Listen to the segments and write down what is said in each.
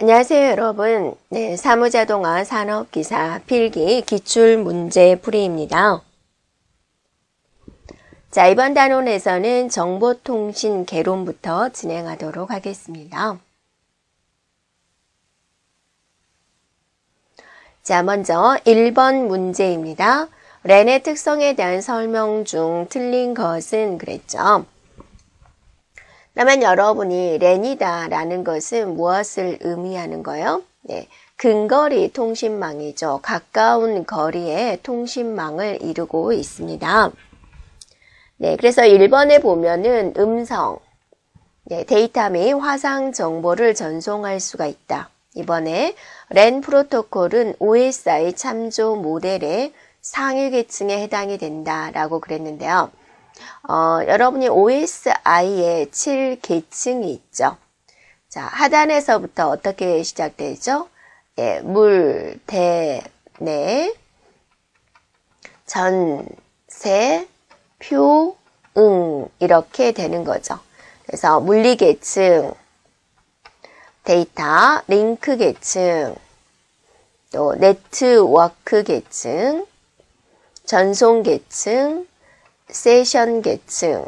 안녕하세요, 여러분. 네, 사무자동화 산업기사 필기 기출문제풀이입니다. 자, 이번 단원에서는 정보통신 개론부터 진행하도록 하겠습니다. 자, 먼저 1번 문제입니다. 렌의 특성에 대한 설명 중 틀린 것은 그랬죠. 그러면 여러분이 렌이다 라는 것은 무엇을 의미하는 거예요? 네, 근거리 통신망이죠. 가까운 거리의 통신망을 이루고 있습니다. 네, 그래서 1번에 보면은 음성, 네, 데이터 및 화상 정보를 전송할 수가 있다. 이번에 렌 프로토콜은 OSI 참조 모델의 상위 계층에 해당이 된다라고 그랬는데요. 여러분이 OSI에 7계층이 있죠. 자, 하단에서부터 어떻게 시작되죠? 예, 물, 대, 내, 전, 세, 표, 이렇게 되는 거죠. 그래서 물리 계층, 데이터, 링크 계층, 또 네트워크 계층, 전송 계층, 세션 계층,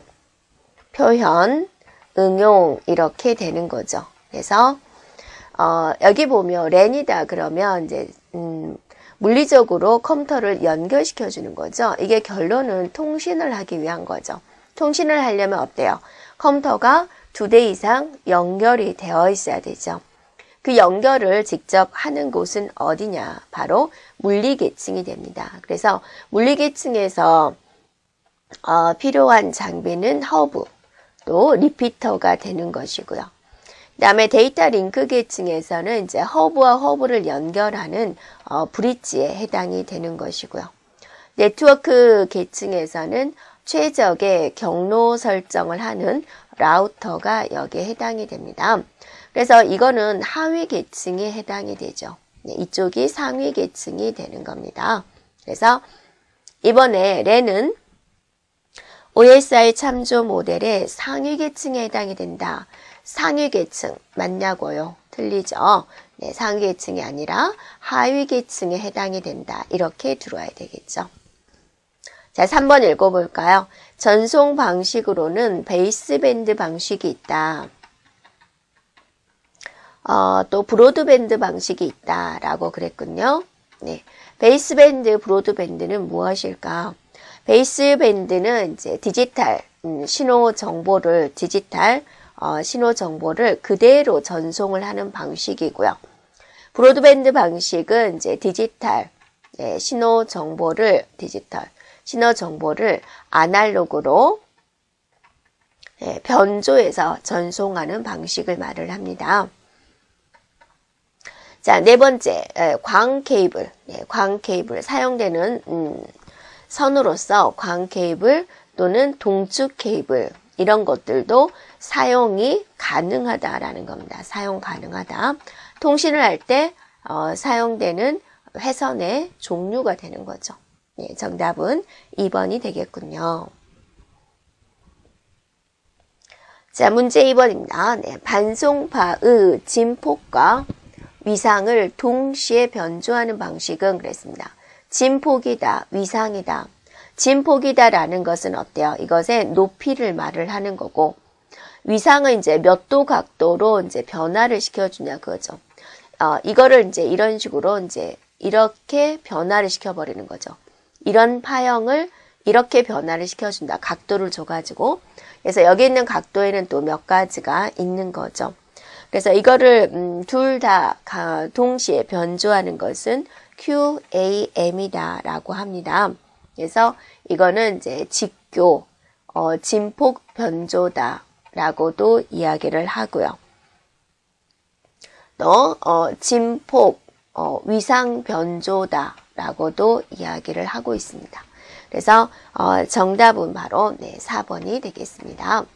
표현, 응용 이렇게 되는 거죠. 그래서 여기 보면 렌이다 그러면 이제 물리적으로 컴퓨터를 연결시켜 주는 거죠. 이게 결론은 통신을 하기 위한 거죠. 통신을 하려면 어때요? 컴퓨터가 2대 이상 연결이 되어 있어야 되죠. 그 연결을 직접 하는 곳은 어디냐? 바로 물리 계층이 됩니다. 그래서 물리 계층에서 필요한 장비는 허브, 또 리피터가 되는 것이고요. 그 다음에 데이터 링크 계층에서는 이제 허브와 허브를 연결하는 브릿지에 해당이 되는 것이고요. 네트워크 계층에서는 최적의 경로 설정을 하는 라우터가 여기에 해당이 됩니다. 그래서 이거는 하위 계층에 해당이 되죠. 이쪽이 상위 계층이 되는 겁니다. 그래서 이번에 렌은 OSI 참조 모델의 상위 계층에 해당이 된다. 상위 계층 맞냐고요? 틀리죠? 네, 상위 계층이 아니라 하위 계층에 해당이 된다. 이렇게 들어야 되겠죠. 자, 3번 읽어볼까요? 전송 방식으로는 베이스밴드 방식이 있다. 또 브로드밴드 방식이 있다라고 그랬군요. 네, 베이스밴드, 브로드밴드는 무엇일까? 베이스밴드는 이제 디지털 신호 정보를 신호 정보를 그대로 전송을 하는 방식이고요. 브로드밴드 방식은 이제 디지털 신호 정보를 아날로그로 변조해서 전송하는 방식을 말을 합니다. 자, 네 번째 광 케이블. 광 케이블 사용되는 선으로서 광 케이블 또는 동축 케이블 이런 것들도 사용이 가능하다라는 겁니다. 사용 가능하다. 통신을 할 때 사용되는 회선의 종류가 되는 거죠. 네, 정답은 2번이 되겠군요. 자, 문제 2번입니다. 네, 반송파의 진폭과 위상을 동시에 변조하는 방식은 그랬습니다. 진폭이다, 위상이다. 진폭이다라는 것은 어때요? 이것의 높이를 말을 하는 거고, 위상은 이제 몇 도 각도로 이제 변화를 시켜주냐 그거죠. 이거를 이제 이런 식으로 이제 이렇게 변화를 시켜버리는 거죠. 이런 파형을 이렇게 변화를 시켜준다. 각도를 줘가지고. 그래서 여기 있는 각도에는 또 몇 가지가 있는 거죠. 그래서 이거를 둘 다 동시에 변조하는 것은 QAM이다 라고 합니다. 그래서 이거는 이제 직교, 진폭 변조다 라고도 이야기를 하고요. 또 진폭, 위상 변조다 라고도 이야기를 하고 있습니다. 그래서 정답은 바로 4번이 되겠습니다.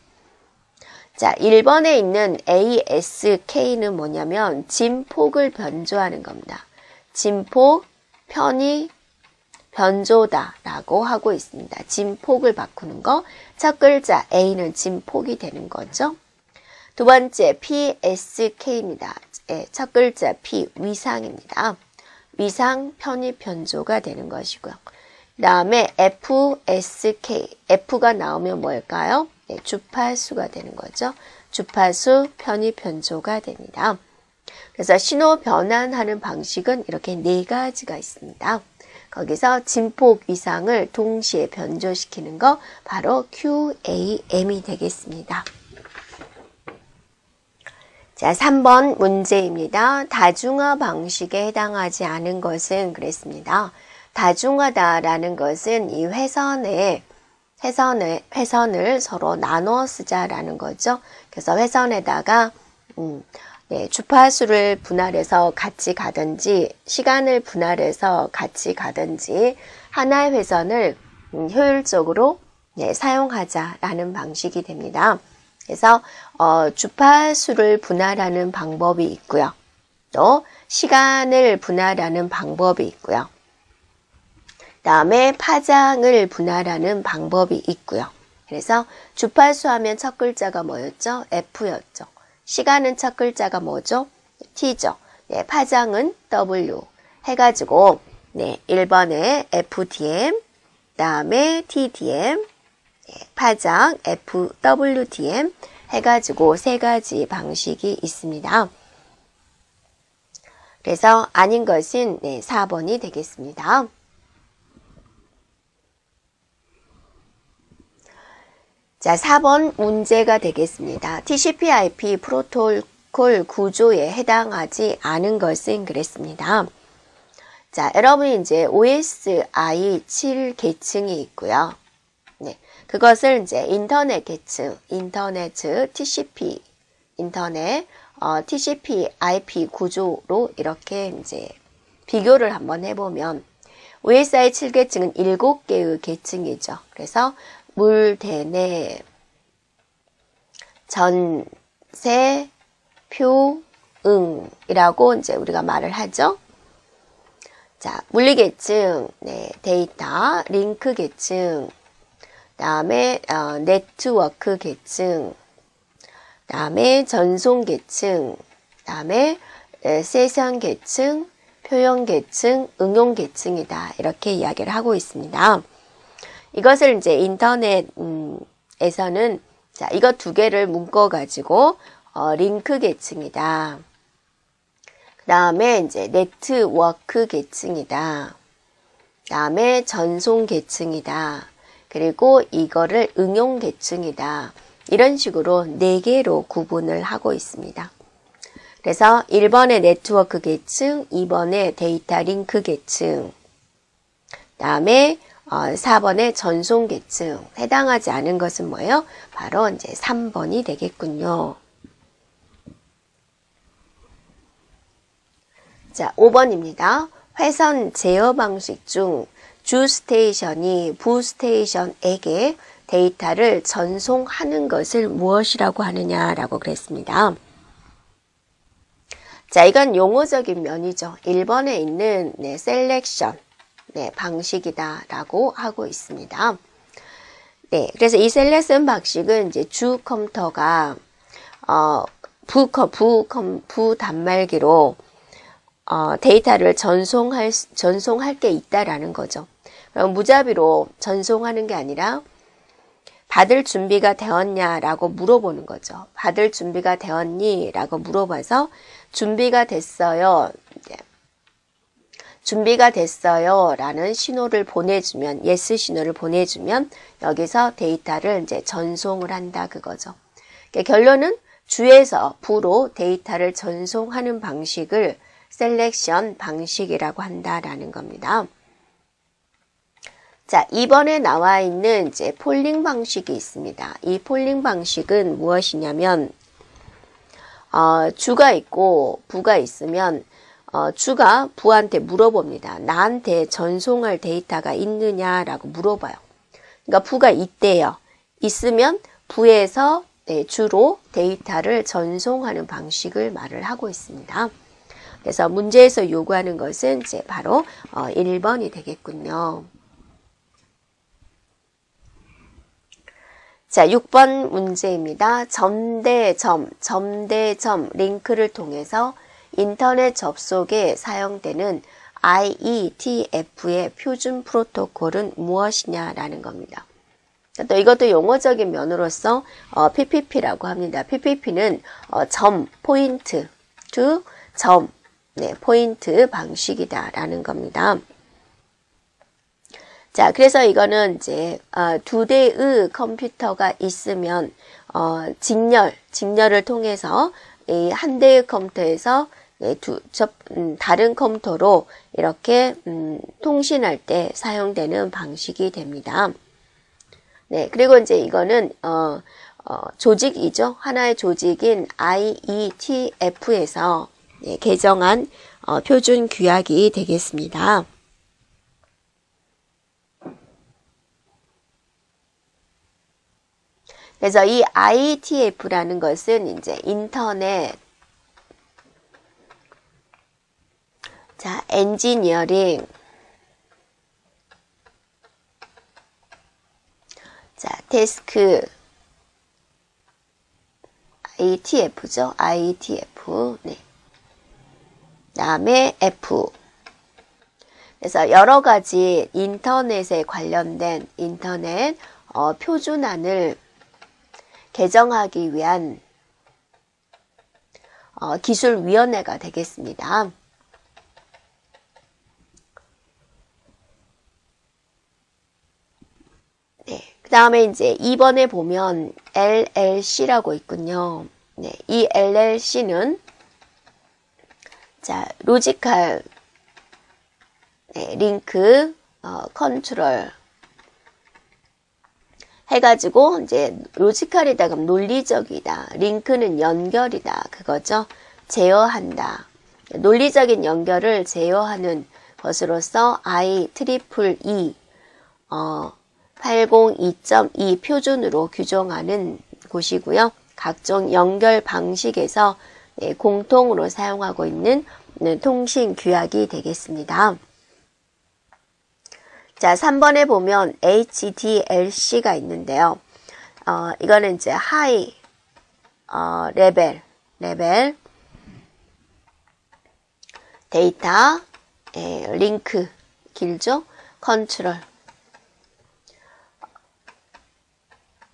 자, 1번에 있는 ASK는 뭐냐면 진폭을 변조하는 겁니다. 진폭, 편의, 변조다 라고 하고 있습니다. 진폭을 바꾸는 거. 첫 글자 A는 진폭이 되는 거죠. 두 번째 PSK입니다. 예, 첫 글자 P 위상입니다. 위상 편입 변조가 되는 것이고요. 그 다음에 FSK, F가 나오면 뭘까요? 네, 주파수가 되는 거죠. 주파수 편입 변조가 됩니다. 그래서 신호 변환하는 방식은 이렇게 4가지가 있습니다. 거기서 진폭 위상을 동시에 변조시키는 거 바로 QAM이 되겠습니다. 자, 3번 문제입니다. 다중화 방식에 해당하지 않은 것은 그랬습니다. 다중화다라는 것은 이 회선을 서로 나눠 쓰자라는 거죠. 그래서 회선에다가 네, 주파수를 분할해서 같이 가든지 시간을 분할해서 같이 가든지 하나의 회선을 효율적으로 네, 사용하자라는 방식이 됩니다. 그래서 주파수를 분할하는 방법이 있고요. 또 시간을 분할하는 방법이 있고요. 다음에 파장을 분할하는 방법이 있고요. 그래서 주파수 하면 첫 글자가 뭐였죠? F였죠. 시간은 첫 글자가 뭐죠? T죠. 네, 파장은 W 해가지고 네, 1번에 FDM, 다음에 TDM, 네, 파장 FWDM 해가지고 3가지 방식이 있습니다. 그래서 아닌 것은 네, 4번이 되겠습니다. 자, 4번 문제가 되겠습니다. TCP/IP 프로토콜 구조에 해당하지 않은 것은 그랬습니다. 자, 여러분이 이제 OSI 7 계층이 있고요. 네, 그것을 이제 인터넷 계층, 인터넷 TCP, 인터넷 TCP/IP 구조로 이렇게 이제 비교를 한번 해보면 OSI 7계층은 7개의 계층이죠. 그래서 물, 대내, 전세, 표, 이라고 이제 우리가 말을 하죠. 자, 물리 계층, 네, 데이터, 링크 계층, 다음에 네트워크 계층, 다음에 전송 계층, 다음에 세션 계층, 표현 계층, 응용 계층이다. 이렇게 이야기를 하고 있습니다. 이것을 이제 인터넷에서는 자, 이거 2개를 묶어 가지고 링크 계층이다. 그 다음에 이제 네트워크 계층이다. 그 다음에 전송 계층이다. 그리고 이거를 응용 계층이다. 이런 식으로 4개로 구분을 하고 있습니다. 그래서 1번의 네트워크 계층, 2번의 데이터 링크 계층, 그 다음에 4번의 전송 계층, 해당하지 않은 것은 뭐예요? 바로 이제 3번이 되겠군요. 자, 5번입니다. 회선 제어 방식 중 주 스테이션이 부 스테이션에게 데이터를 전송하는 것을 무엇이라고 하느냐라고 그랬습니다. 자, 이건 용어적인 면이죠. 1번에 있는 네, 셀렉션 네, 방식이다라고 하고 있습니다. 네, 그래서 이 셀렉션 방식은 이제 주 컴퓨터가 부 단말기로 데이터를 전송할 게 있다라는 거죠. 그럼 무자비로 전송하는 게 아니라 받을 준비가 되었냐라고 물어보는 거죠. 받을 준비가 되었니? 라고 물어봐서 준비가 됐어요. 준비가 됐어요. 라는 신호를 보내주면, 예스 신호를 보내주면 여기서 데이터를 이제 전송을 한다 그거죠. 그러니까 결론은 주에서 부로 데이터를 전송하는 방식을 셀렉션 방식이라고 한다라는 겁니다. 자, 2번에 나와 있는 이제 폴링 방식이 있습니다. 이 폴링 방식은 무엇이냐면, 주가 있고 부가 있으면, 주가 부한테 물어봅니다. 나한테 전송할 데이터가 있느냐라고 물어봐요. 그러니까 부가 있대요. 있으면 부에서 네, 주로 데이터를 전송하는 방식을 말을 하고 있습니다. 그래서 문제에서 요구하는 것은 이제 바로 1번이 되겠군요. 자, 6번 문제입니다. 점대점 링크를 통해서 인터넷 접속에 사용되는 IETF의 표준 프로토콜은 무엇이냐라는 겁니다. 또 이것도 용어적인 면으로서 PPP라고 합니다. PPP는 점, 포인트, to 점, 포인트 방식이다라는 겁니다. 자, 그래서 이거는 이제 두 대의 컴퓨터가 있으면 직렬을 통해서 이 한 대의 컴퓨터에서 다른 컴퓨터로 이렇게 통신할 때 사용되는 방식이 됩니다. 네, 그리고 이제 이거는 조직이죠. 하나의 조직인 IETF에서 개정한 표준 규약이 되겠습니다. 그래서 이 IETF라는 것은 이제 인터넷, 자, 엔지니어링, 자, 데스크, IETF죠. IETF. 네. 다음에 F. 그래서 여러 가지 인터넷에 관련된 인터넷 표준안을 개정하기 위한 기술위원회가 되겠습니다. 네, 그 다음에 이제 2번에 보면 LLC라고 있군요. 네, 이 LLC는 자, 로지컬, 링크, 컨트롤 해가지고 이제 로지컬이다 그럼 논리적이다, 링크는 연결이다 그거죠. 제어한다. 논리적인 연결을 제어하는 것으로서 IEEE 802.2 표준으로 규정하는 곳이고요. 각종 연결 방식에서 공통으로 사용하고 있는 통신 규약이 되겠습니다. 자, 3번에 보면 HDLC가 있는데요. 이거는 이제 하이 레벨 데이터 링크 길죠? 컨트롤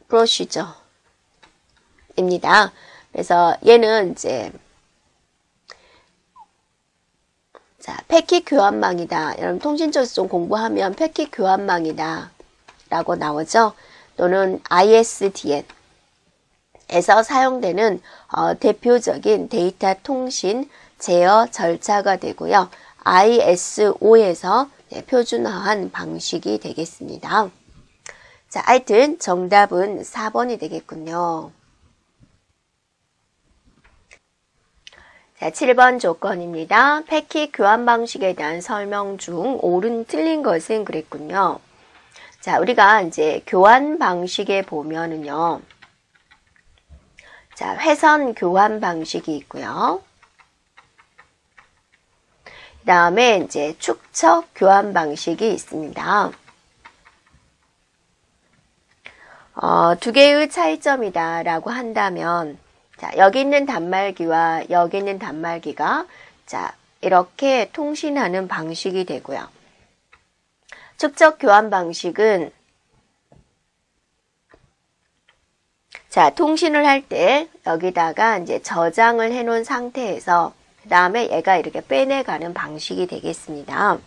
프로시저입니다. 그래서 얘는 이제 자, 패킷 교환망이다. 여러분 통신적 좀 공부하면 패킷 교환망이다 라고 나오죠. 또는 ISDN에서 사용되는 대표적인 데이터 통신 제어 절차가 되고요. ISO에서 표준화한 방식이 되겠습니다. 자, 하여튼 정답은 4번이 되겠군요. 자, 7번 조건입니다. 패킷 교환 방식에 대한 설명 중 옳은 틀린 것은 그랬군요. 자, 우리가 이제 교환 방식에 보면은요. 자, 회선 교환 방식이 있고요. 그 다음에 이제 축척 교환 방식이 있습니다. 두 개의 차이점이다 라고 한다면 자, 여기 있는 단말기와 여기 있는 단말기가 자, 이렇게 통신하는 방식이 되고요. 축척 교환 방식은 자, 통신을 할 때 여기다가 이제 저장을 해 놓은 상태에서 그 다음에 얘가 이렇게 빼내가는 방식이 되겠습니다.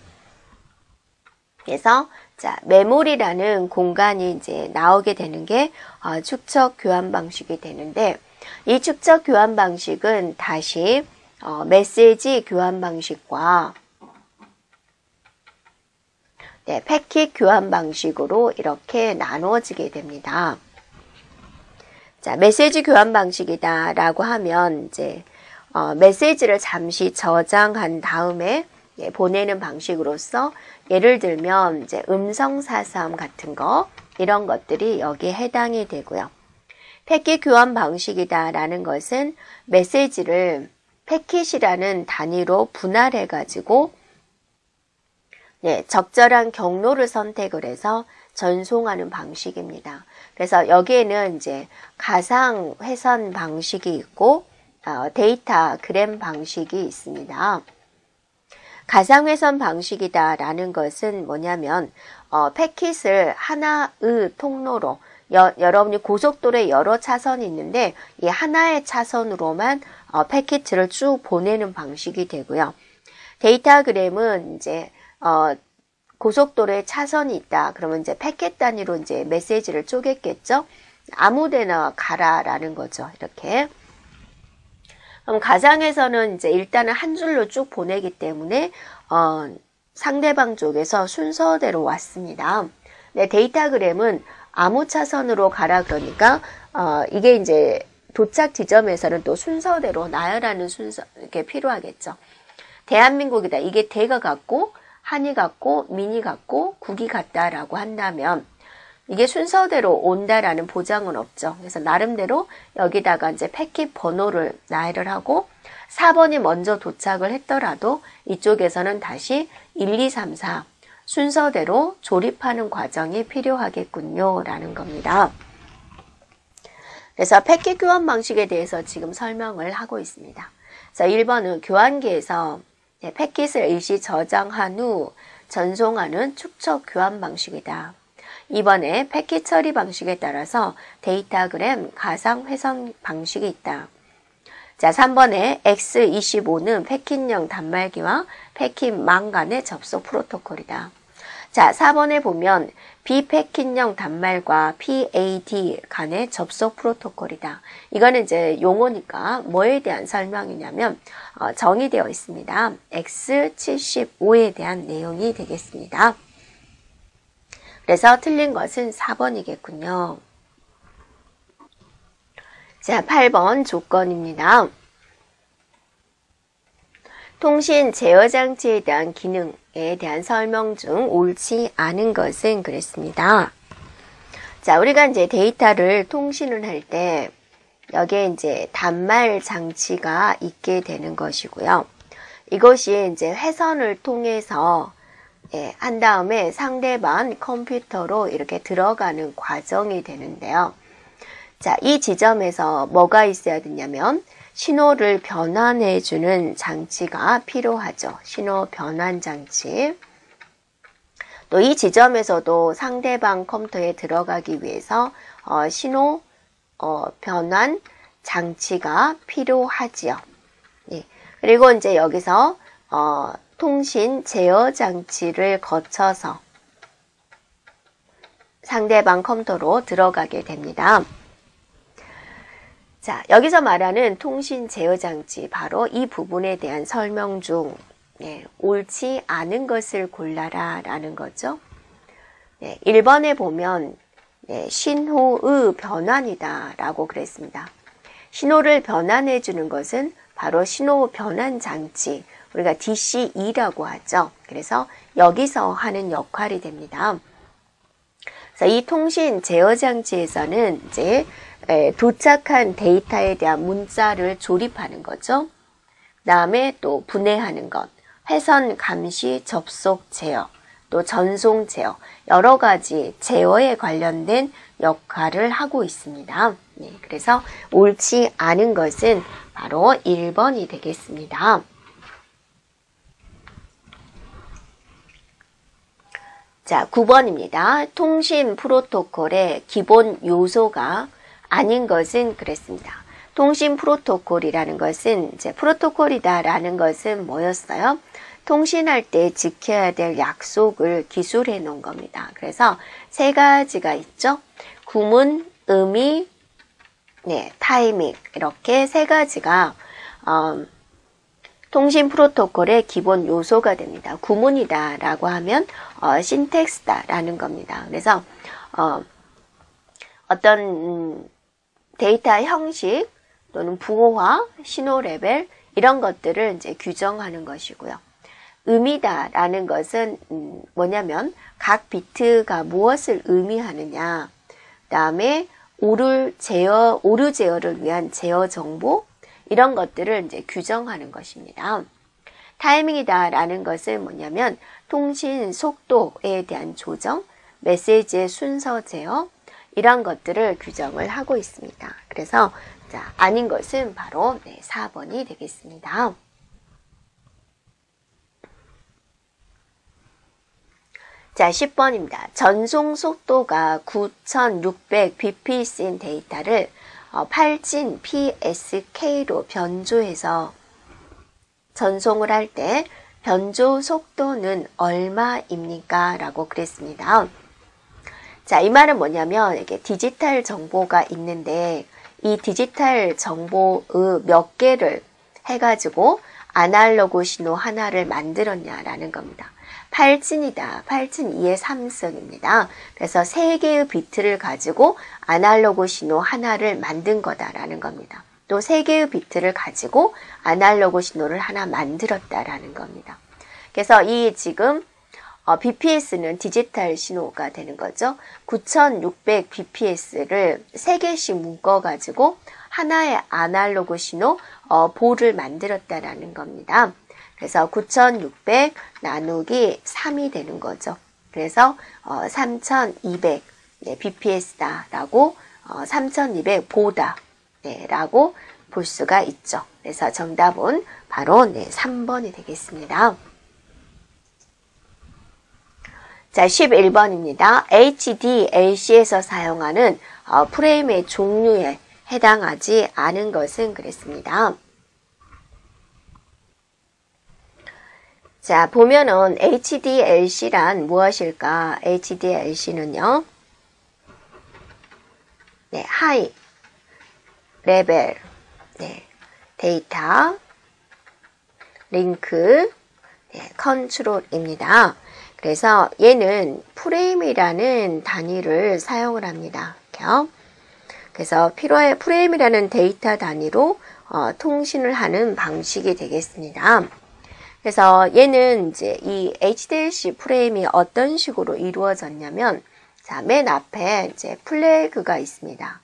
그래서 자, 메모리라는 공간이 이제 나오게 되는 게 축척 교환 방식이 되는데 이 축척 교환 방식은 다시 메시지 교환 방식과 패킷 교환 방식으로 이렇게 나누어지게 됩니다. 자, 메시지 교환 방식이다 라고 하면 이제 메시지를 잠시 저장한 다음에 보내는 방식으로서 예를 들면 이제 음성 사서함 같은 거 이런 것들이 여기에 해당이 되고요. 패킷 교환 방식이다라는 것은 메시지를 패킷이라는 단위로 분할해 가지고 적절한 경로를 선택을 해서 전송하는 방식입니다. 그래서 여기에는 이제 가상 회선 방식이 있고 데이터그램 방식이 있습니다. 가상회선 방식이다라는 것은 뭐냐면 패킷을 하나의 통로로 여러분이 고속도로에 여러 차선이 있는데 이 하나의 차선으로만 패킷을 쭉 보내는 방식이 되고요. 데이터그램은 이제 고속도로에 차선이 있다. 그러면 이제 패킷 단위로 이제 메시지를 쪼갰겠죠. 아무데나 가라라는 거죠. 이렇게. 그럼 가상에서는 이제 일단은 한 줄로 쭉 보내기 때문에 상대방 쪽에서 순서대로 왔습니다. 네, 데이터그램은 아무 차선으로 가라 그러니까 이게 이제 도착 지점에서는 또 순서대로 나열하는 순서 이렇게 필요하겠죠. 대한민국이다. 이게 대가 같고 한이 같고 민이 같고 국이 같다라고 한다면 이게 순서대로 온다라는 보장은 없죠. 그래서 나름대로 여기다가 이제 패킷 번호를 나열을 하고 4번이 먼저 도착을 했더라도 이쪽에서는 다시 1, 2, 3, 4 순서대로 조립하는 과정이 필요하겠군요. 라는 겁니다. 그래서 패킷 교환 방식에 대해서 지금 설명을 하고 있습니다. 자, 1번은 교환기에서 패킷을 일시 저장한 후 전송하는 축적 교환 방식이다. 2번에 패킷 처리 방식에 따라서 데이터그램 가상 회선 방식이 있다. 자, 3번에 X25는 패킷형 단말기와 패킷망 간의 접속 프로토콜이다. 자, 4번에 보면 비패킷형 단말과 PAD 간의 접속 프로토콜이다. 이거는 이제 용어니까 뭐에 대한 설명이냐면 정의되어 있습니다. X75에 대한 내용이 되겠습니다. 그래서 틀린 것은 4번이겠군요. 자, 8번 조건입니다. 통신 제어 장치에 대한 기능에 대한 설명 중 옳지 않은 것은 그랬습니다. 자, 우리가 이제 데이터를 통신을 할 때 여기에 이제 단말 장치가 있게 되는 것이고요. 이것이 이제 회선을 통해서 한 다음에 상대방 컴퓨터로 이렇게 들어가는 과정이 되는데요. 자, 이 지점에서 뭐가 있어야 되냐면 신호를 변환해주는 장치가 필요하죠. 신호 변환 장치. 또 이 지점에서도 상대방 컴퓨터에 들어가기 위해서 신호 변환 장치가 필요하지요. 예. 그리고 이제 여기서 통신 제어 장치를 거쳐서 상대방 컴퓨터로 들어가게 됩니다. 자, 여기서 말하는 통신 제어 장치, 바로 이 부분에 대한 설명 중 옳지 않은 것을 골라라 라는 거죠. 1번에 보면 신호의 변환이다 라고 그랬습니다. 신호를 변환해 주는 것은 바로 신호 변환 장치, 우리가 DCE라고 하죠. 그래서 여기서 하는 역할이 됩니다. 그래서 이 통신 제어 장치에서는 이제 도착한 데이터에 대한 문자를 조립하는 거죠. 그 다음에 또 분해하는 것, 회선 감시 접속 제어, 또 전송 제어, 여러 가지 제어에 관련된 역할을 하고 있습니다. 네, 그래서 옳지 않은 것은 바로 1번이 되겠습니다. 자, 9번입니다. 통신 프로토콜의 기본 요소가 아닌 것은 그랬습니다. 통신 프로토콜이라는 것은 이제 프로토콜이다라는 것은 뭐였어요? 통신할 때 지켜야 될 약속을 기술해 놓은 겁니다. 그래서 세 가지가 있죠. 구문, 의미, 타이밍, 이렇게 세 가지가 통신 프로토콜의 기본 요소가 됩니다. 구문이다라고 하면 신텍스다라는 겁니다. 그래서 어떤 데이터 형식 또는 부호화, 신호 레벨 이런 것들을 이제 규정하는 것이고요. 의미다라는 것은 뭐냐면 각 비트가 무엇을 의미하느냐, 그다음에 오류 제어를 위한 제어 정보 이런 것들을 이제 규정하는 것입니다. 타이밍이다라는 것은 뭐냐면 통신 속도에 대한 조정, 메시지의 순서 제어, 이런 것들을 규정을 하고 있습니다. 그래서 자, 아닌 것은 바로 4번이 되겠습니다. 자, 10번입니다. 전송 속도가 9600 bps인 데이터를 8진 PSK로 변조해서 전송을 할 때 변조 속도는 얼마입니까? 라고 그랬습니다. 자, 이 말은 뭐냐면 이게 디지털 정보가 있는데 이 디지털 정보의 몇 개를 해가지고 아날로그 신호 하나를 만들었냐라는 겁니다. 8진이다. 8진 2의 3승입니다. 그래서 3개의 비트를 가지고 아날로그 신호 하나를 만든 거다라는 겁니다. 또 3개의 비트를 가지고 아날로그 신호를 하나 만들었다라는 겁니다. 그래서 이 지금 BPS는 디지털 신호가 되는 거죠. 9600 BPS를 3개씩 묶어가지고 하나의 아날로그 신호 볼을 만들었다라는 겁니다. 그래서 9600 나누기 3이 되는 거죠. 그래서 3200 BPS다 라고 3200 보다 라고 볼 수가 있죠. 그래서 정답은 바로 3번이 되겠습니다. 자, 11번입니다. HDLC에서 사용하는 프레임의 종류에 해당하지 않은 것은 그랬습니다. 자, 보면은 HDLC란 무엇일까? HDLC는요, 하이 레벨 데이터 링크 컨트롤입니다. 그래서 얘는 프레임이라는 단위를 사용을 합니다. 그래서 프레임이라는 데이터 단위로 통신을 하는 방식이 되겠습니다. 그래서 얘는 이제 이 HDLC 프레임이 어떤 식으로 이루어졌냐면, 자, 맨 앞에 이제 플래그가 있습니다.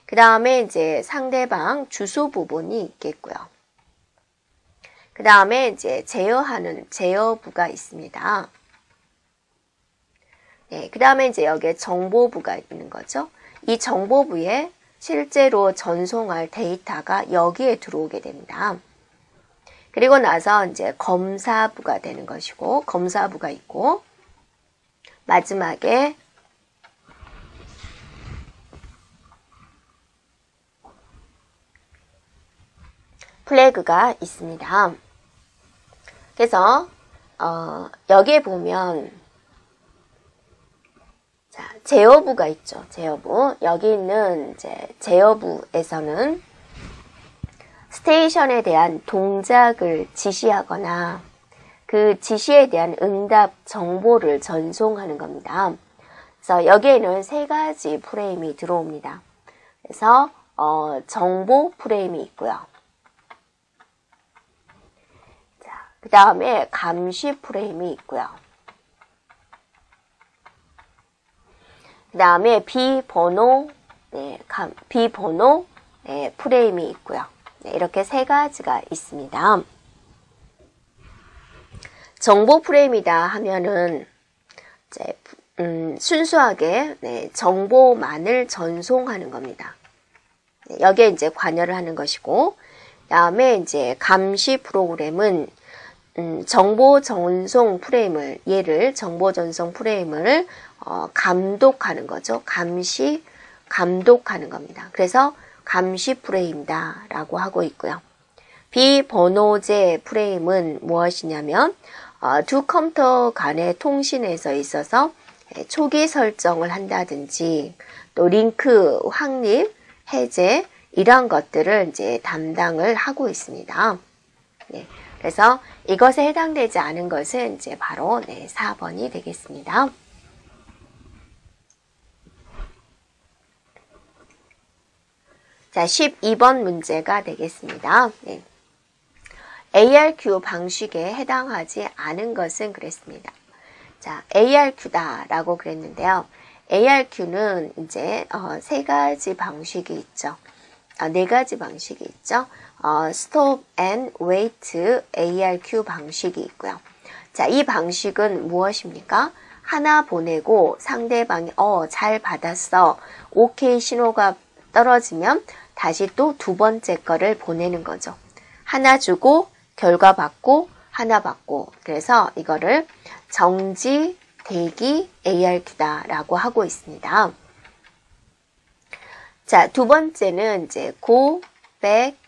그 다음에 이제 상대방 주소 부분이 있겠고요. 그 다음에 이제 제어하는 제어부가 있습니다. 그 다음에 이제 여기에 정보부가 있는 거죠. 이 정보부에 실제로 전송할 데이터가 여기에 들어오게 됩니다. 그리고 나서 이제 검사부가 되는 것이고, 검사부가 있고, 마지막에 플래그가 있습니다. 그래서 여기에 보면 자, 제어부가 있죠. 제어부. 여기 있는 이제 제어부에서는 스테이션에 대한 동작을 지시하거나 그 지시에 대한 응답 정보를 전송하는 겁니다. 그래서 여기에는 3가지 프레임이 들어옵니다. 그래서 정보 프레임이 있고요. 그 다음에 감시 프레임이 있고요. 그 다음에 비번호 프레임이 있고요. 이렇게 3가지가 있습니다. 정보 프레임이다 하면은 이제 순수하게 정보만을 전송하는 겁니다. 여기에 이제 관여를 하는 것이고, 그다음에 이제 감시 프로그램은 정보 전송 프레임을 감독하는 거죠. 감독하는 겁니다. 그래서 감시 프레임이다 라고 하고 있고요. 비번호제 프레임은 무엇이냐면 두 컴퓨터 간의 통신에서 있어서 초기 설정을 한다든지 또 링크 확립, 해제 이런 것들을 이제 담당을 하고 있습니다. 그래서 이것에 해당되지 않은 것은 이제 바로 4번이 되겠습니다. 자, 12번 문제가 되겠습니다. ARQ 방식에 해당하지 않은 것은 그랬습니다. 자, ARQ다 라고 그랬는데요. ARQ는 이제 3가지 방식이 있죠. 4가지 방식이 있죠. Stop and Wait ARQ 방식이 있고요. 자, 이 방식은 무엇입니까? 하나 보내고 상대방이 잘 받았어. 오케이 신호가 떨어지면 다시 또 두 번째 거를 보내는 거죠. 하나 주고 결과 받고 하나 받고. 그래서 이거를 정지, 대기, ARQ다 라고 하고 있습니다. 자, 두 번째는 이제 go, back,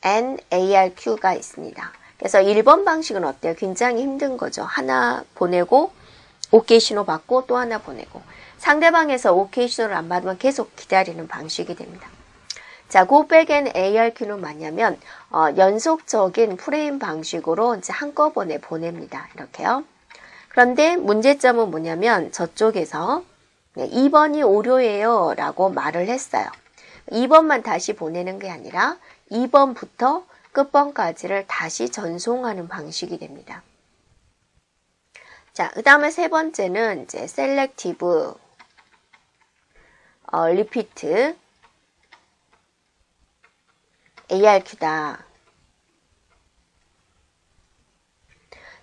and ARQ가 있습니다. 그래서 1번 방식은 어때요? 굉장히 힘든 거죠. 하나 보내고 오케이 신호 받고 또 하나 보내고 상대방에서 오케이 신호를 안 받으면 계속 기다리는 방식이 됩니다. 자, go back and ARQ는 뭐냐면 연속적인 프레임 방식으로 이제 한꺼번에 보냅니다. 이렇게요. 그런데 문제점은 뭐냐면 저쪽에서 2번이 오류예요 라고 말을 했어요. 2번만 다시 보내는 게 아니라 2번부터 끝번까지를 다시 전송하는 방식이 됩니다. 자, 그 다음에 세 번째는 이제 selective repeat ARQ다.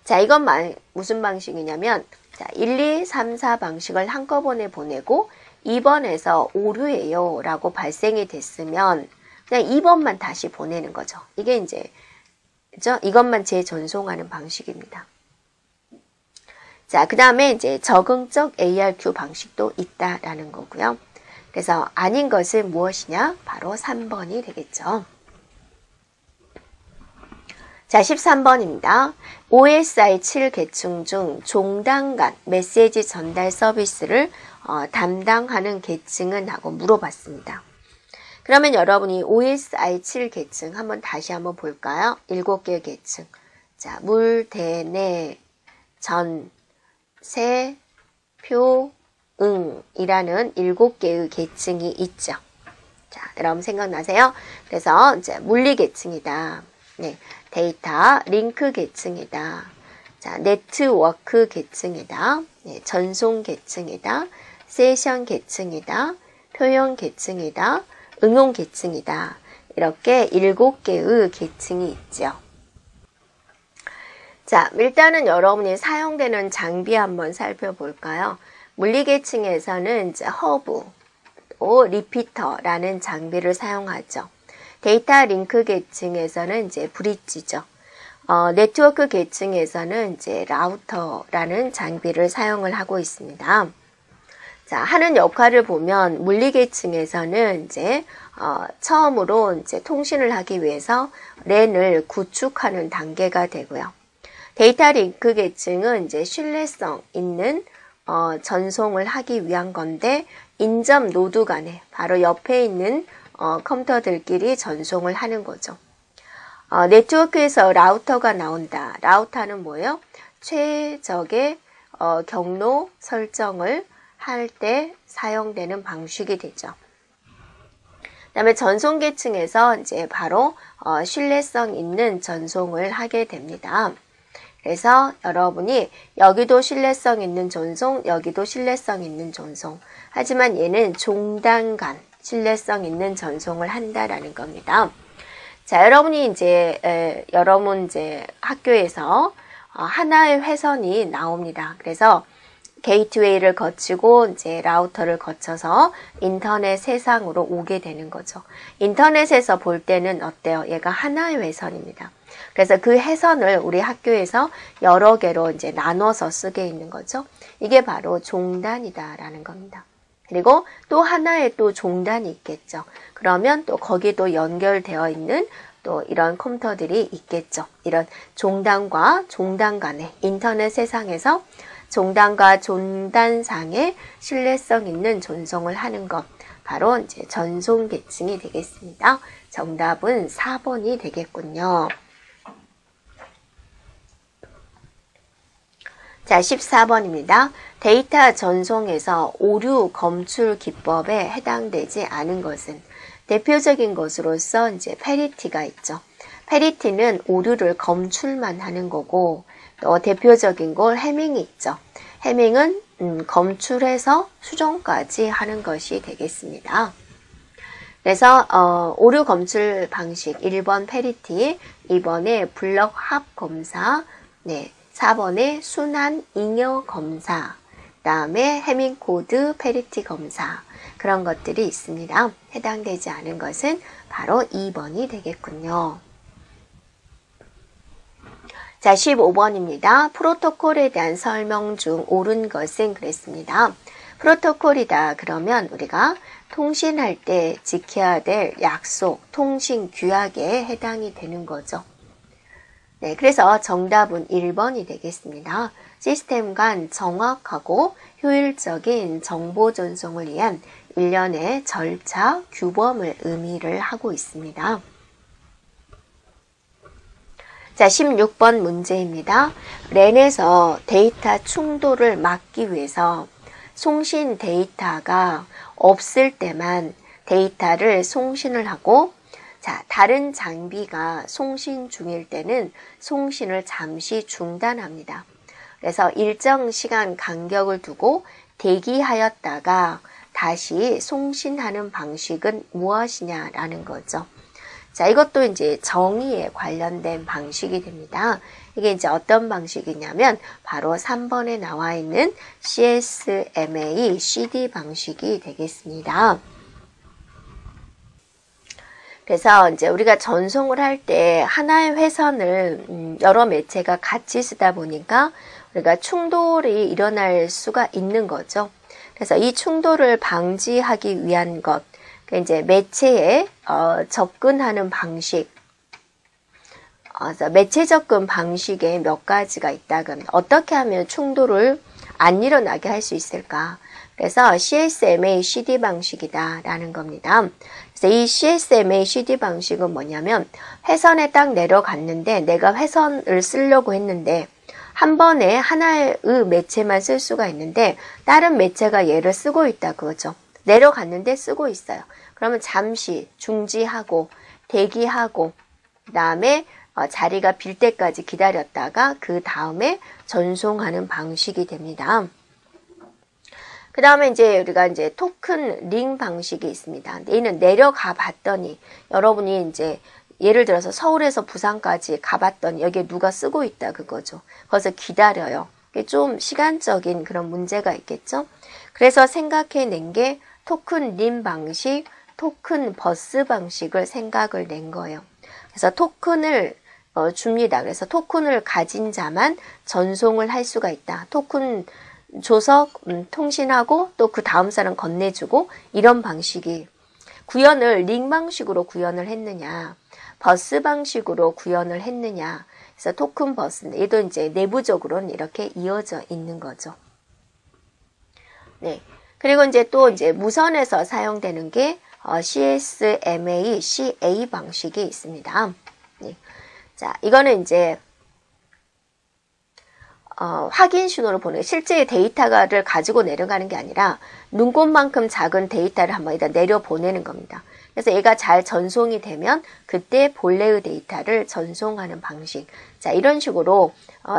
자, 이건 무슨 방식이냐면 자, 1, 2, 3, 4 방식을 한꺼번에 보내고 2번에서 오류예요 라고 발생이 됐으면 그냥 2번만 다시 보내는 거죠. 이게 이제 그죠? 이것만 재전송하는 방식입니다. 자, 그 다음에 이제 적응적 ARQ 방식도 있다라는 거고요. 그래서 아닌 것은 무엇이냐? 바로 3번이 되겠죠. 자, 13번입니다. OSI 7계층 중 종단간 메시지 전달 서비스를 담당하는 계층은 하고 물어봤습니다. 그러면 여러분이 OSI 7계층 다시 한번 볼까요? 7개의 계층. 자, 물, 대, 내, 전, 세, 표, 이라는 7개의 계층이 있죠. 자, 여러분 생각나세요? 그래서 이제 물리 계층이다. 네, 데이터, 링크 계층이다. 자, 네트워크 계층이다. 네, 전송 계층이다. 세션 계층이다. 표현 계층이다. 응용 계층이다. 이렇게 7개의 계층이 있죠. 자, 일단은 여러분이 사용되는 장비 한번 살펴볼까요? 물리 계층에서는 이제 허브, 또 리피터라는 장비를 사용하죠. 데이터 링크 계층에서는 이제 브릿지죠. 네트워크 계층에서는 이제 라우터라는 장비를 사용을 하고 있습니다. 자, 하는 역할을 보면 물리 계층에서는 이제 처음으로 이제 통신을 하기 위해서 랜을 구축하는 단계가 되고요. 데이터 링크 계층은 이제 신뢰성 있는 전송을 하기 위한 건데 인접 노드 간에 바로 옆에 있는 컴퓨터들끼리 전송을 하는 거죠. 네트워크에서 라우터가 나온다. 라우터는 뭐예요? 최적의 경로 설정을 할 때 사용되는 방식이 되죠. 그 다음에 전송 계층에서 이제 바로 신뢰성 있는 전송을 하게 됩니다. 그래서 여러분이 여기도 신뢰성 있는 전송, 여기도 신뢰성 있는 전송. 하지만 얘는 종단간 신뢰성 있는 전송을 한다라는 겁니다. 자, 여러분이 이제 여러분 이제 학교에서 하나의 회선이 나옵니다. 그래서 게이트웨이를 거치고 이제 라우터를 거쳐서 인터넷 세상으로 오게 되는 거죠. 인터넷에서 볼 때는 어때요? 얘가 하나의 회선입니다. 그래서 그 회선을 우리 학교에서 여러 개로 이제 나눠서 쓰게 있는 거죠. 이게 바로 종단이다라는 겁니다. 그리고 또 하나의 또 종단이 있겠죠. 그러면 또 거기도 연결되어 있는 또 이런 컴퓨터들이 있겠죠. 이런 종단과 종단 간의 인터넷 세상에서 종단과 종단 상의 신뢰성 있는 전송을 하는 것. 바로 이제 전송 계층이 되겠습니다. 정답은 4번이 되겠군요. 자, 14번입니다. 데이터 전송에서 오류 검출 기법에 해당되지 않은 것은 대표적인 것으로서 이제 패리티가 있죠. 패리티는 오류를 검출만 하는 거고 또 대표적인 걸 해밍이 있죠. 해밍은 검출해서 수정까지 하는 것이 되겠습니다. 그래서 오류 검출 방식 1번 패리티, 2번에 블럭 합 검사, 네, 4번에 순환 잉여 검사, 그 다음에 해밍코드 페리티 검사, 그런 것들이 있습니다. 해당되지 않은 것은 바로 2번이 되겠군요. 자, 15번입니다. 프로토콜에 대한 설명 중 옳은 것은 그랬습니다. 프로토콜이다 그러면 우리가 통신할 때 지켜야 될 약속, 통신 규약에 해당이 되는 거죠. 네, 그래서 정답은 1번이 되겠습니다. 시스템 간 정확하고 효율적인 정보 전송을 위한 일련의 절차, 규범을 의미를 하고 있습니다. 자, 16번 문제입니다. 랜에서 데이터 충돌을 막기 위해서 송신 데이터가 없을 때만 데이터를 송신을 하고, 자, 다른 장비가 송신 중일 때는 송신을 잠시 중단합니다. 그래서 일정 시간 간격을 두고 대기하였다가 다시 송신하는 방식은 무엇이냐라는 거죠. 자, 이것도 이제 정의에 관련된 방식이 됩니다. 이게 이제 어떤 방식이냐면 바로 3번에 나와 있는 CSMA CD 방식이 되겠습니다. 그래서 이제 우리가 전송을 할 때 하나의 회선을 여러 매체가 같이 쓰다 보니까 우리가 충돌이 일어날 수가 있는 거죠. 그래서 이 충돌을 방지하기 위한 것, 이제 매체에 접근하는 방식, 매체 접근 방식에 몇 가지가 있다. 그러면 어떻게 하면 충돌을 안 일어나게 할 수 있을까? 그래서 CSMA CD 방식이다라는 겁니다. 그래서 이 CSMA CD 방식은 뭐냐면 회선에 딱 내려갔는데 내가 회선을 쓰려고 했는데 한 번에 하나의 매체만 쓸 수가 있는데 다른 매체가 얘를 쓰고 있다 그거죠. 내려갔는데 쓰고 있어요. 그러면 잠시 중지하고 대기하고 그 다음에 자리가 빌 때까지 기다렸다가 그 다음에 전송하는 방식이 됩니다. 그 다음에 이제 우리가 이제 토큰 링 방식이 있습니다. 얘는 내려가 봤더니 여러분이 이제 예를 들어서 서울에서 부산까지 가봤더니 여기에 누가 쓰고 있다 그거죠. 거기서 기다려요. 이게 좀 시간적인 그런 문제가 있겠죠. 그래서 생각해낸 게 토큰 링 방식, 토큰 버스 방식을 생각을 낸 거예요. 그래서 토큰을 줍니다. 그래서 토큰을 가진 자만 전송을 할 수가 있다. 토큰 줘서 통신하고 또 그 다음 사람 건네주고 이런 방식이 구현을 링 방식으로 구현을 했느냐 버스 방식으로 구현을 했느냐 그래서 토큰 버스 얘도 이제 내부적으로는 이렇게 이어져 있는 거죠. 네. 그리고 이제 또 이제 무선에서 사용되는 게 CSMA, CA 방식이 있습니다. 네. 자, 이거는 이제 확인 신호를 보내요. 실제 데이터를 가지고 내려가는 게 아니라 눈곱만큼 작은 데이터를 한번 일단 내려보내는 겁니다. 그래서 얘가 잘 전송이 되면 그때 본래의 데이터를 전송하는 방식. 자, 이런 식으로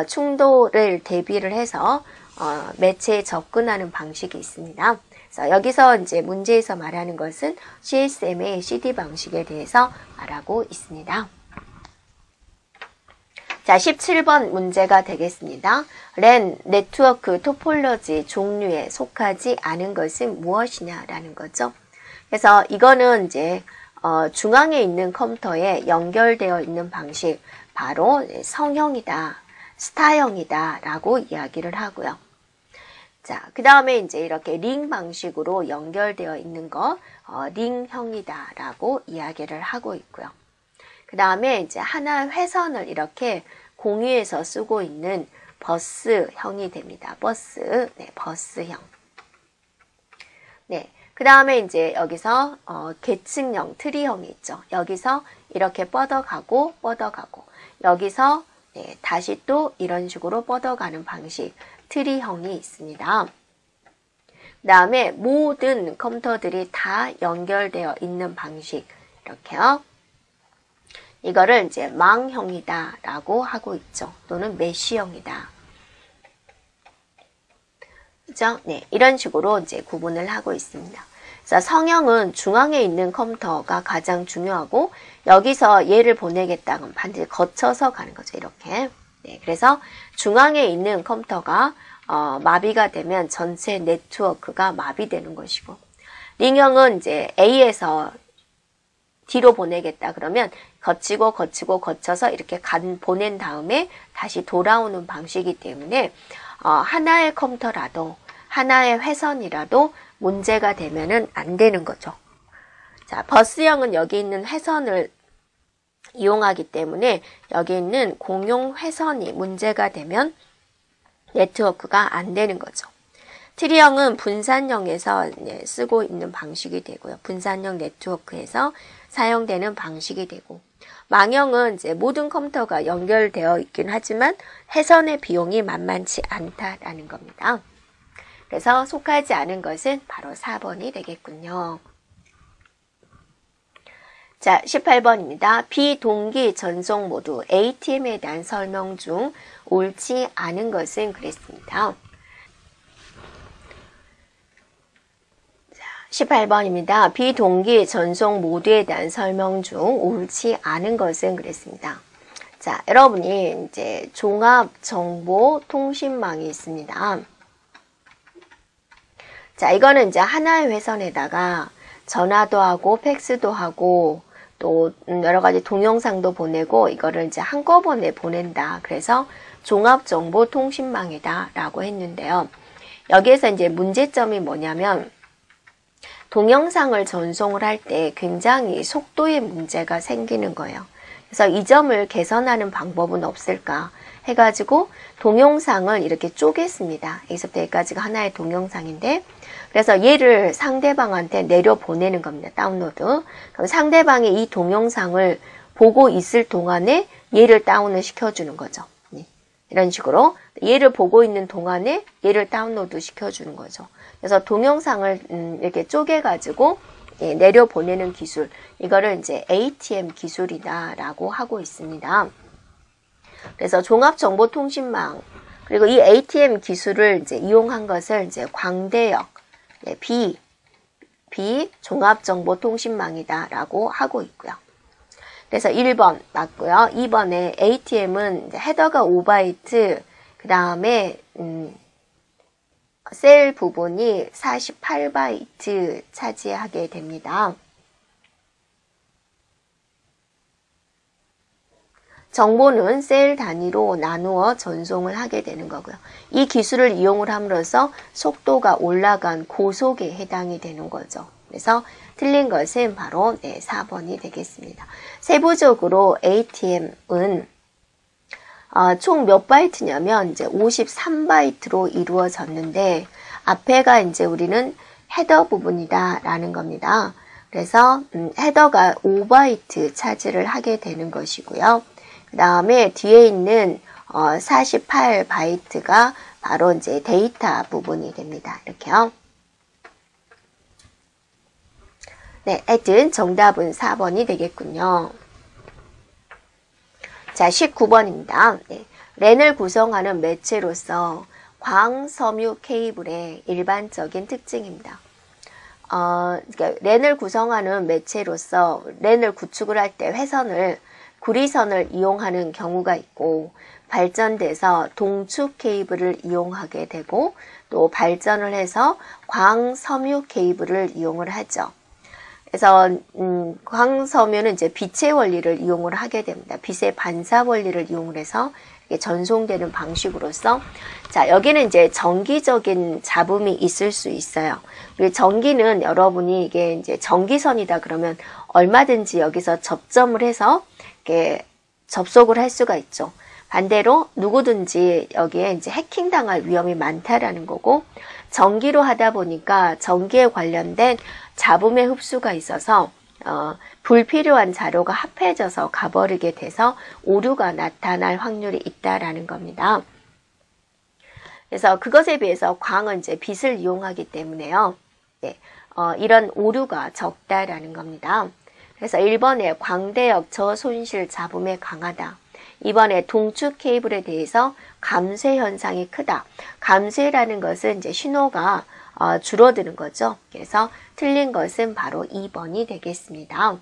충돌을 대비를 해서 매체에 접근하는 방식이 있습니다. 그래서 여기서 이제 문제에서 말하는 것은 CSMA CD 방식에 대해서 말하고 있습니다. 자, 17번 문제가 되겠습니다. 랜 네트워크 토폴로지 종류에 속하지 않은 것은 무엇이냐라는 거죠. 그래서 이거는 이제 중앙에 있는 컴퓨터에 연결되어 있는 방식, 바로 성형이다, 스타형이다 라고 이야기를 하고요. 자, 그 다음에 이제 이렇게 링 방식으로 연결되어 있는 거, 링형이다 라고 이야기를 하고 있고요. 그 다음에 이제 하나의 회선을 이렇게 공유해서 쓰고 있는 버스형이 됩니다. 버스, 네, 버스형. 네, 그 다음에 이제 여기서 계층형, 트리형이 있죠. 여기서 이렇게 뻗어가고, 여기서 네, 다시 또 이런 식으로 뻗어가는 방식, 트리형이 있습니다. 그 다음에 모든 컴퓨터들이 다 연결되어 있는 방식, 이렇게요. 이거를 이제 망형이다 라고 하고 있죠. 또는 메쉬형이다. 그죠? 네, 이런 식으로 이제 구분을 하고 있습니다. 그래서 성형은 중앙에 있는 컴퓨터가 가장 중요하고 여기서 얘를 보내겠다 그러면 반드시 거쳐서 가는 거죠. 이렇게. 네, 그래서 중앙에 있는 컴퓨터가 마비가 되면 전체 네트워크가 마비되는 것이고, 링형은 이제 A에서 D로 보내겠다 그러면 거쳐서 이렇게 보낸 다음에 다시 돌아오는 방식이기 때문에 하나의 컴퓨터라도 하나의 회선이라도 문제가 되면은 안 되는 거죠. 자, 버스형은 여기 있는 회선을 이용하기 때문에 여기 있는 공용 회선이 문제가 되면 네트워크가 안 되는 거죠. 트리형은 분산형에서 쓰고 있는 방식이 되고요. 분산형 네트워크에서 사용되는 방식이 되고, 망형은 이제 모든 컴퓨터가 연결되어 있긴 하지만 회선의 비용이 만만치 않다라는 겁니다. 그래서 속하지 않은 것은 바로 4번이 되겠군요. 자, 18번입니다. 비동기 전송 모드 ATM에 대한 설명 중 옳지 않은 것은 그랬습니다. 18번입니다. 비동기 전송 모드에 대한 설명 중 옳지 않은 것은 그랬습니다. 자, 여러분이 이제 종합정보통신망이 있습니다. 자, 이거는 이제 하나의 회선에다가 전화도 하고 팩스도 하고 또 여러 가지 동영상도 보내고 이거를 이제 한꺼번에 보낸다. 그래서 종합정보통신망이다라고 했는데요. 여기에서 이제 문제점이 뭐냐면 동영상을 전송을 할 때 굉장히 속도의 문제가 생기는 거예요. 그래서 이 점을 개선하는 방법은 없을까 해가지고 동영상을 이렇게 쪼갰습니다. 여기서부터 여기까지가 하나의 동영상인데, 그래서 얘를 상대방한테 내려보내는 겁니다. 다운로드. 그럼 상대방이 이 동영상을 보고 있을 동안에 얘를 다운을 시켜주는 거죠. 이런 식으로 얘를 보고 있는 동안에 얘를 다운로드 시켜주는 거죠. 그래서 동영상을 이렇게 쪼개가지고 내려보내는 기술, 이거를 이제 ATM 기술이다라고 하고 있습니다. 그래서 종합정보통신망, 그리고 이 ATM 기술을 이제 이용한 것을 이제 광대역, 비종합정보통신망이다라고 하고 있고요. 그래서 1번 맞고요. 2번에 ATM은 이제 헤더가 5바이트, 그 다음에 셀 부분이 48바이트 차지하게 됩니다. 정보는 셀 단위로 나누어 전송을 하게 되는 거고요. 이 기술을 이용을 함으로써 속도가 올라간 고속에 해당이 되는 거죠. 그래서 틀린 것은 바로 4번이 되겠습니다. 세부적으로 ATM은 총 몇 바이트냐면 이제 53바이트로 이루어졌는데 앞에가 이제 우리는 헤더 부분이다라는 겁니다. 그래서 헤더가 5바이트 차지를 하게 되는 것이고요. 그 다음에 뒤에 있는 48바이트가 바로 이제 데이터 부분이 됩니다. 이렇게요. 네, 하여튼 정답은 4번이 되겠군요. 자, 19번입니다. 네, 랜을 구성하는 매체로서 광섬유 케이블의 일반적인 특징입니다. 그러니까 랜을 구성하는 매체로서 랜을 구축을 할 때 회선을 구리선을 이용하는 경우가 있고, 발전돼서 동축 케이블을 이용하게 되고, 또 발전을 해서 광섬유 케이블을 이용을 하죠. 그래서 광섬유는 이제 빛의 원리를 이용을 하게 됩니다. 빛의 반사 원리를 이용을 해서 이게 전송되는 방식으로서, 자, 여기는 이제 전기적인 잡음이 있을 수 있어요. 우리 전기는 여러분이 이게 이제 전기선이다 그러면 얼마든지 여기서 접점을 해서 이렇게 접속을 할 수가 있죠. 반대로 누구든지 여기에 이제 해킹당할 위험이 많다라는 거고, 전기로 하다 보니까 전기에 관련된 잡음의 흡수가 있어서 불필요한 자료가 합해져서 가버리게 돼서 오류가 나타날 확률이 있다라는 겁니다. 그래서 그것에 비해서 광은 이제 빛을 이용하기 때문에요. 네, 이런 오류가 적다라는 겁니다. 그래서 1번에 광대역 저손실 잡음에 강하다. 2번에 동축 케이블에 대해서 감쇄 현상이 크다. 감쇄라는 것은 이제 신호가 줄어드는 거죠. 그래서 틀린 것은 바로 2번이 되겠습니다.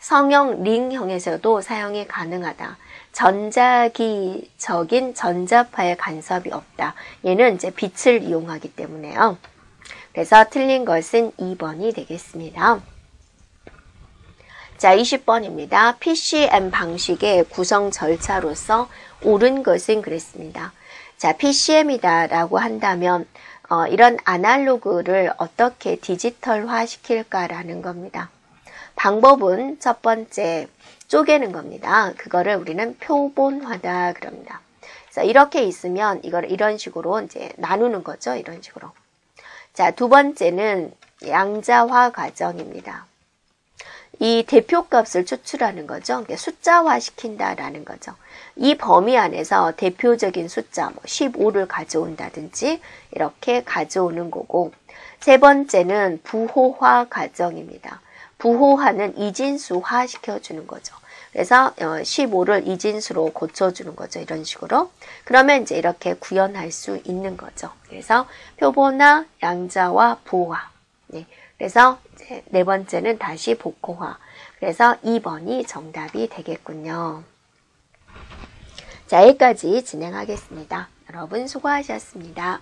성형 링형에서도 사용이 가능하다. 전자기적인 전자파의 간섭이 없다. 얘는 이제 빛을 이용하기 때문에요. 그래서 틀린 것은 2번이 되겠습니다. 자, 20번입니다. PCM 방식의 구성 절차로서 옳은 것은 그랬습니다. 자, PCM이다라고 한다면 이런 아날로그를 어떻게 디지털화 시킬까라는 겁니다. 방법은 첫 번째 쪼개는 겁니다. 그거를 우리는 표본화다 그럽니다. 그래서 이렇게 있으면 이걸 이런 식으로 이제 나누는 거죠. 이런 식으로. 자, 두 번째는 양자화 과정입니다. 이 대표값을 추출하는 거죠. 그러니까 숫자화 시킨다라는 거죠. 이 범위 안에서 대표적인 숫자 15를 가져온다든지 이렇게 가져오는 거고, 세 번째는 부호화 과정입니다. 부호화는 이진수화 시켜주는 거죠. 그래서 15를 이진수로 고쳐주는 거죠. 이런 식으로. 그러면 이제 이렇게 구현할 수 있는 거죠. 그래서 표본화, 양자화, 부호화. 네. 그래서 이제 네 번째는 다시 복호화. 그래서 2번이 정답이 되겠군요. 자, 여기까지 진행하겠습니다. 여러분 수고하셨습니다.